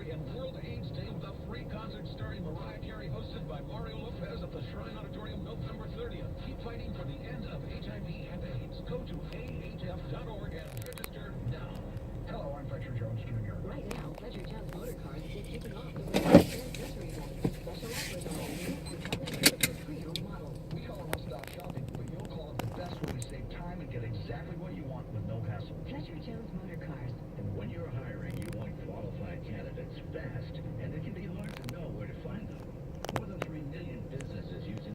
Country and World AIDS Day with a free concert starring Mariah Carey, hosted by Mario Lopez at the Shrine Auditorium November 30th. Keep fighting for the end of HIV and AIDS. Go to ahf.org and register now. Hello, I'm Fletcher Jones Jr. Right now, Fletcher Jones Motor Cars is kicking off the anniversary event. Special offers on all new and covered pre-owned models. We call it one-stop shopping, but you'll call it the best where we save time and get exactly what you want with no hassle. Fletcher Jones Motor Cars. And when you're hiring, you want qualified candidates fast, and it can be